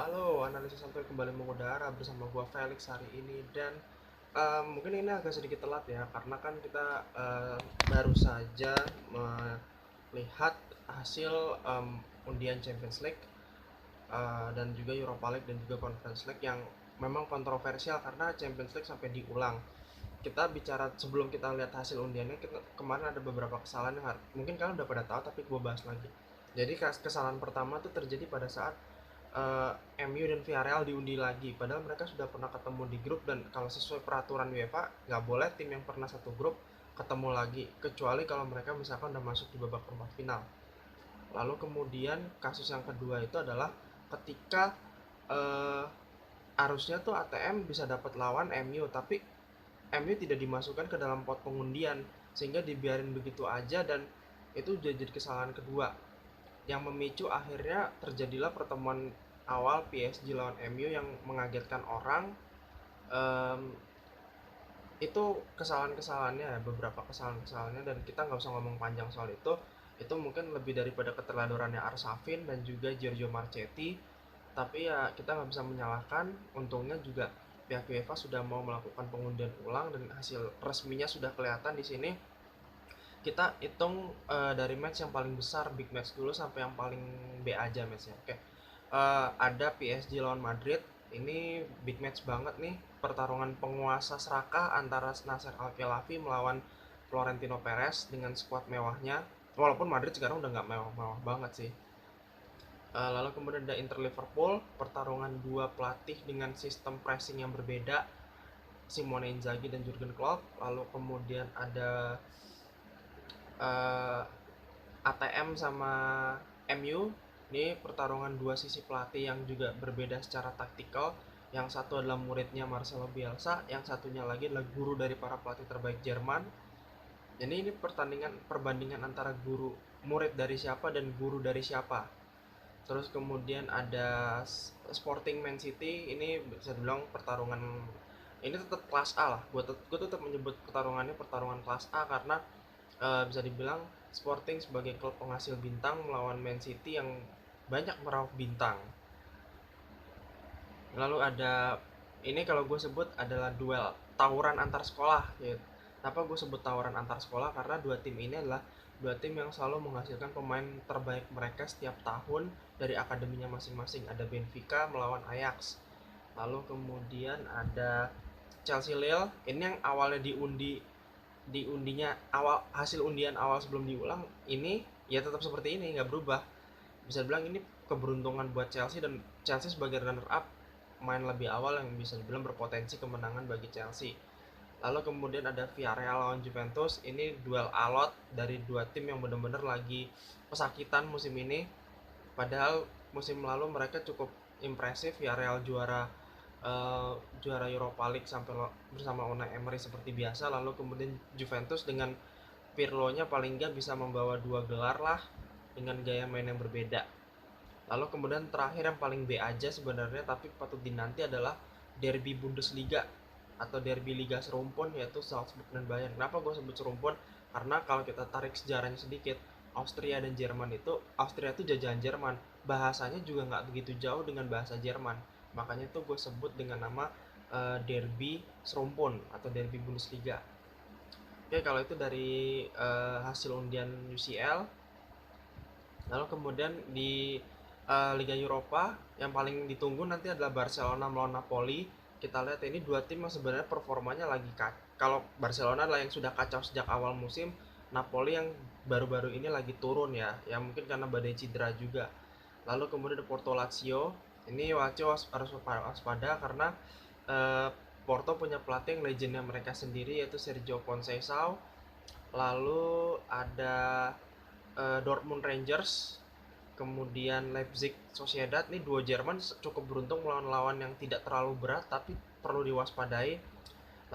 Halo, analisis sampai kembali mengudara bersama gua Felix hari ini dan mungkin ini agak sedikit telat ya karena kan kita baru saja melihat hasil undian Champions League dan juga Europa League dan juga Conference League yang memang kontroversial karena Champions League sampai diulang. Kita bicara sebelum kita lihat hasil undiannya, kemarin ada beberapa kesalahan yang mungkin kalian udah pada tahu tapi gue bahas lagi. Jadi kesalahan pertama tuh terjadi pada saat MU dan Villarreal diundi lagi padahal mereka sudah pernah ketemu di grup, dan kalau sesuai peraturan UEFA nggak boleh tim yang pernah satu grup ketemu lagi kecuali kalau mereka misalkan udah masuk di babak perempat final. Lalu kemudian kasus yang kedua itu adalah ketika eh, harusnya tuh ATM bisa dapat lawan MU tapi MU tidak dimasukkan ke dalam pot pengundian sehingga dibiarin begitu aja, dan itu jadi kesalahan kedua yang memicu akhirnya terjadilah pertemuan awal PSG lawan MU yang mengagetkan orang. Em, itu kesalahan-kesalahannya, beberapa kesalahan-kesalahannya, dan kita nggak usah ngomong panjang soal itu mungkin lebih daripada keterlalurannya Arshavin dan juga Giorgio Marchetti, tapi ya kita nggak bisa menyalahkan. Untungnya juga pihak UEFA sudah mau melakukan pengundian ulang dan hasil resminya sudah kelihatan di sini. Kita hitung dari match yang paling besar, big match dulu, sampai yang paling B aja matchnya. Oke. Ada PSG lawan Madrid. Ini big match banget nih, pertarungan penguasa serakah antara Nasser Al-Khelaifi melawan Florentino Perez dengan skuad mewahnya. Walaupun Madrid sekarang udah nggak mewah-mewah banget sih. Lalu kemudian ada Inter Liverpool, pertarungan dua pelatih dengan sistem pressing yang berbeda, Simone Inzaghi dan Jurgen Klopp. Lalu kemudian ada uh, ATM sama MU. Ini pertarungan dua sisi pelatih yang juga berbeda secara taktikal. Yang satu adalah muridnya Marcelo Bielsa, yang satunya lagi adalah guru dari para pelatih terbaik Jerman. Jadi ini pertandingan perbandingan antara guru murid dari siapa dan guru dari siapa. Terus kemudian ada Sporting Man City. Ini bisa dibilang pertarungan ini tetap kelas A lah. Gue tetap menyebut pertarungannya pertarungan kelas A karena bisa dibilang Sporting sebagai klub penghasil bintang melawan Man City yang banyak meraup bintang. Lalu ada ini, kalau gue sebut adalah duel tawuran antar sekolah ya. Kenapa gue sebut tawuran antar sekolah? Karena dua tim ini adalah dua tim yang selalu menghasilkan pemain terbaik mereka setiap tahun dari akademinya masing-masing. Ada Benfica melawan Ajax. Lalu kemudian ada Chelsea Lille. Ini yang awalnya diundinya awal, hasil undian awal sebelum diulang ini ya tetap seperti ini, nggak berubah. Bisa bilang ini keberuntungan buat Chelsea, dan Chelsea sebagai runner up main lebih awal yang bisa dibilang berpotensi kemenangan bagi Chelsea. Lalu kemudian ada Villarreal lawan Juventus. Ini duel alot dari dua tim yang benar-benar lagi pesakitan musim ini. Padahal musim lalu mereka cukup impresif. Villarreal juara Europa League sampai bersama Unai Emery seperti biasa. Lalu kemudian Juventus dengan Pirlo-nya paling nggak bisa membawa dua gelar lah dengan gaya main yang berbeda. Lalu kemudian terakhir yang paling B aja sebenarnya tapi patut dinanti adalah derby Bundesliga atau derby Liga Serumpun, yaitu Salzburg dan Bayern. Kenapa gue sebut serumpun? Karena kalau kita tarik sejarahnya sedikit, Austria dan Jerman itu, Austria itu jajahan Jerman, bahasanya juga nggak begitu jauh dengan bahasa Jerman, makanya tuh gue sebut dengan nama derby Serumpun atau derby Bundesliga. Oke, kalau itu dari hasil undian UCL. Lalu kemudian di Liga Eropa yang paling ditunggu nanti adalah Barcelona melawan Napoli. Kita lihat ini dua tim yang sebenarnya performanya lagi kalau Barcelona adalah yang sudah kacau sejak awal musim, Napoli yang baru-baru ini lagi turun ya. Ya mungkin karena badai cedera juga. Lalu kemudian ada Porto Lazio. Ini Lazio harus waspada karena Porto punya pelatih yang legendnya mereka sendiri, yaitu Sergio Conceição. Lalu ada Dortmund Rangers, kemudian Leipzig Sociedad. Nih dua Jerman cukup beruntung melawan lawan yang tidak terlalu berat tapi perlu diwaspadai.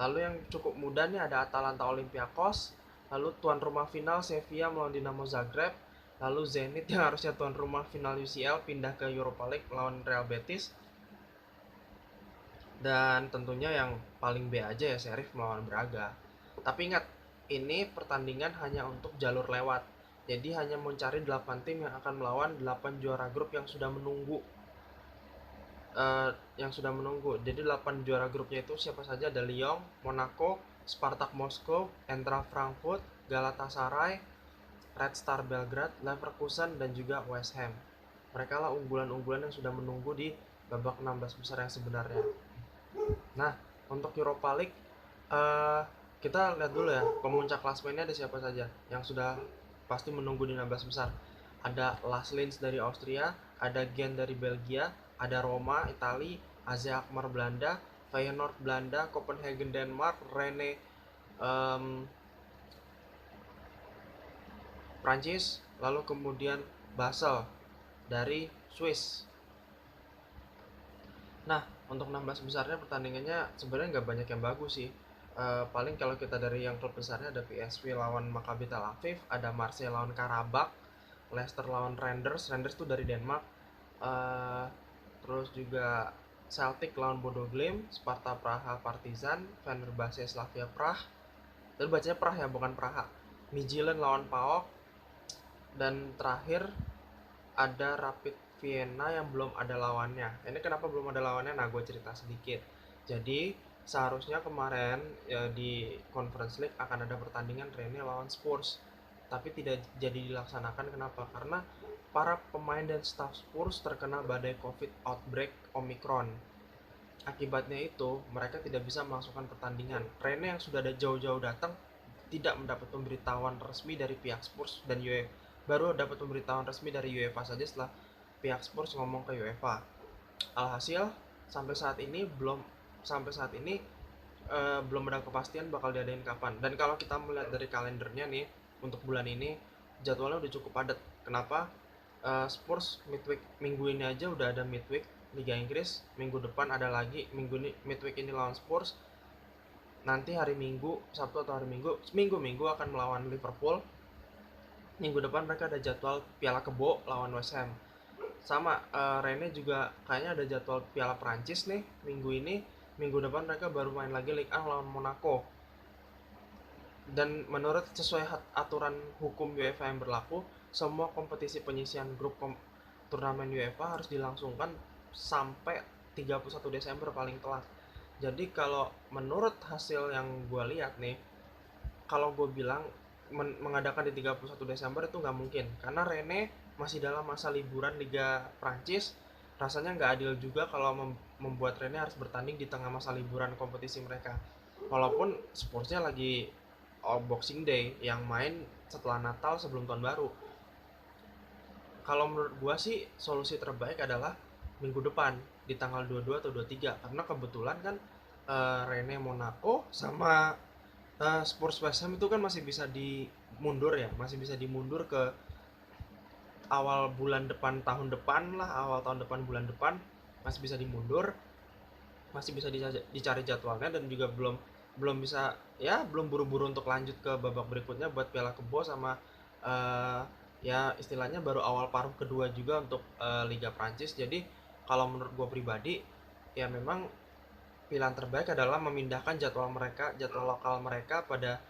Lalu yang cukup mudah nih ada Atalanta Olympiakos. Lalu tuan rumah final Sevilla melawan Dinamo Zagreb. Lalu Zenit yang harusnya tuan rumah final UCL pindah ke Europa League melawan Real Betis. Dan tentunya yang paling B aja ya Sheriff melawan Braga. Tapi ingat, ini pertandingan hanya untuk jalur lewat. Jadi hanya mencari 8 tim yang akan melawan 8 juara grup yang sudah menunggu. yang sudah menunggu. Jadi 8 juara grupnya itu siapa saja? Ada Lyon, Monaco, Spartak Moskow, Eintracht Frankfurt, Galatasaray, Red Star Belgrade, Leverkusen, dan juga West Ham. Mereka lah unggulan-unggulan yang sudah menunggu di babak 16 besar yang sebenarnya. Nah, untuk Europa League, uh, kita lihat dulu ya, pemuncak klasmennya ada siapa saja yang sudah pasti menunggu di 16 besar. Ada Las Linz dari Austria, ada Gent dari Belgia, ada Roma, Italia, AZ Alkmaar Belanda, Feyenoord Belanda, Copenhagen Denmark, Rennes Prancis, lalu kemudian Basel dari Swiss. Nah, untuk 16 besarnya pertandingannya sebenarnya nggak banyak yang bagus sih. Paling kalau kita dari yang klub besarnya ada PSV lawan Maccabi Tel Aviv, ada Marseille lawan Karabakh, Leicester lawan Rangers, Rangers tuh dari Denmark. Uh, Terus juga Celtic lawan Bodo Glimt, Sparta Praha Partizan, Fenerbahce Slavia Prah. Dan bacanya Prah ya, bukan Praha. Midtjylland lawan PAOK, dan terakhir ada Rapid Vienna yang belum ada lawannya. Ini kenapa belum ada lawannya? Nah, gue cerita sedikit. Jadi seharusnya kemarin ya, di Conference League akan ada pertandingan Rennes lawan Spurs, tapi tidak jadi dilaksanakan. Kenapa? Karena para pemain dan staff Spurs terkena badai COVID outbreak Omicron. Akibatnya itu mereka tidak bisa melangsungkan pertandingan. Rennes yang sudah ada jauh-jauh datang tidak mendapat pemberitahuan resmi dari pihak Spurs dan UEFA. Baru dapat pemberitahuan resmi dari UEFA saja setelah pihak Spurs ngomong ke UEFA. Alhasil sampai saat ini belum ada kepastian bakal diadain kapan. Dan kalau kita melihat dari kalendernya nih, untuk bulan ini jadwalnya udah cukup padat. Kenapa? Spurs midweek minggu ini aja udah ada midweek Liga Inggris, minggu depan ada lagi midweek ini lawan Spurs. Nanti hari Minggu, Sabtu atau hari Minggu akan melawan Liverpool. Minggu depan mereka ada jadwal Piala Kebo lawan West Ham. Sama Rennes juga kayaknya ada jadwal Piala Prancis nih minggu ini. Minggu depan mereka baru main lagi Ligue 1 lawan Monaco. Dan menurut sesuai aturan hukum UEFA yang berlaku, semua kompetisi penyisian grup turnamen UEFA harus dilangsungkan sampai 31 Desember paling telat. Jadi kalau menurut hasil yang gue lihat nih, kalau gue bilang mengadakan di 31 Desember itu nggak mungkin, karena Rennes masih dalam masa liburan Liga Prancis. Rasanya nggak adil juga kalau membuat Rennes harus bertanding di tengah masa liburan kompetisi mereka. Walaupun Spursnya lagi Boxing Day yang main setelah Natal sebelum tahun baru. Kalau menurut gua sih solusi terbaik adalah minggu depan di tanggal 22 atau 23, karena kebetulan kan Rennes Monaco sama Spurs West Ham itu kan masih bisa dimundur ya, masih bisa dimundur ke awal bulan depan tahun depan lah, awal tahun depan bulan depan masih bisa dimundur, masih bisa dicari jadwalnya, dan juga belum bisa ya, belum buru-buru untuk lanjut ke babak berikutnya buat Piala Kebo sama ya istilahnya baru awal paruh kedua juga untuk Liga Prancis. Jadi kalau menurut gue pribadi ya memang pilihan terbaik adalah memindahkan jadwal lokal mereka pada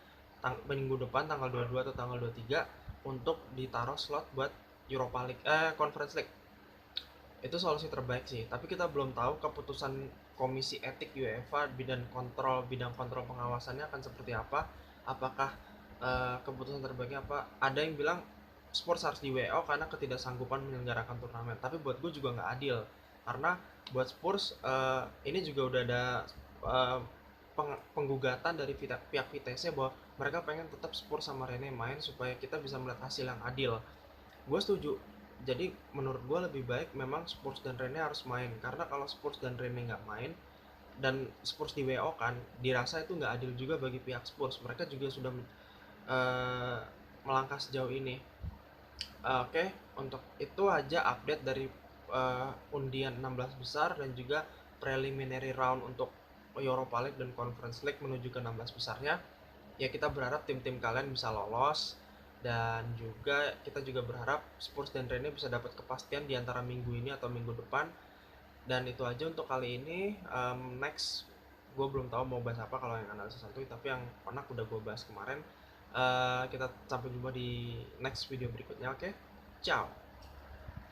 minggu depan tanggal 22 atau tanggal 23 untuk ditaruh slot buat Europa League Conference League. Itu solusi terbaik sih, tapi kita belum tahu keputusan komisi etik UEFA bidang kontrol pengawasannya akan seperti apa. Apakah keputusan terbaiknya apa? Ada yang bilang Spurs harus di WO karena ketidaksanggupan menyelenggarakan turnamen, tapi buat gue juga nggak adil, karena buat Spurs ini juga udah ada penggugatan dari pihak VTC bahwa mereka pengen tetap Spurs sama Rennes main supaya kita bisa melihat hasil yang adil. Gue setuju. Jadi menurut gue lebih baik memang Spurs dan Rennes harus main, karena kalau Spurs dan Rennes nggak main dan Spurs di WO kan, dirasa itu nggak adil juga bagi pihak Spurs. Mereka juga sudah melangkah sejauh ini. Oke, untuk itu aja update dari undian 16 besar dan juga preliminary round untuk Europa League dan Conference League menuju ke 16 besarnya. Ya kita berharap tim-tim kalian bisa lolos, dan juga kita juga berharap Spurs dan Rennes bisa dapat kepastian di antara minggu ini atau minggu depan. Dan itu aja untuk kali ini. Next, gue belum tahu mau bahas apa kalau yang analisis santuy, tapi yang Konak udah gue bahas kemarin. Kita sampai jumpa di next video berikutnya. Oke, ciao.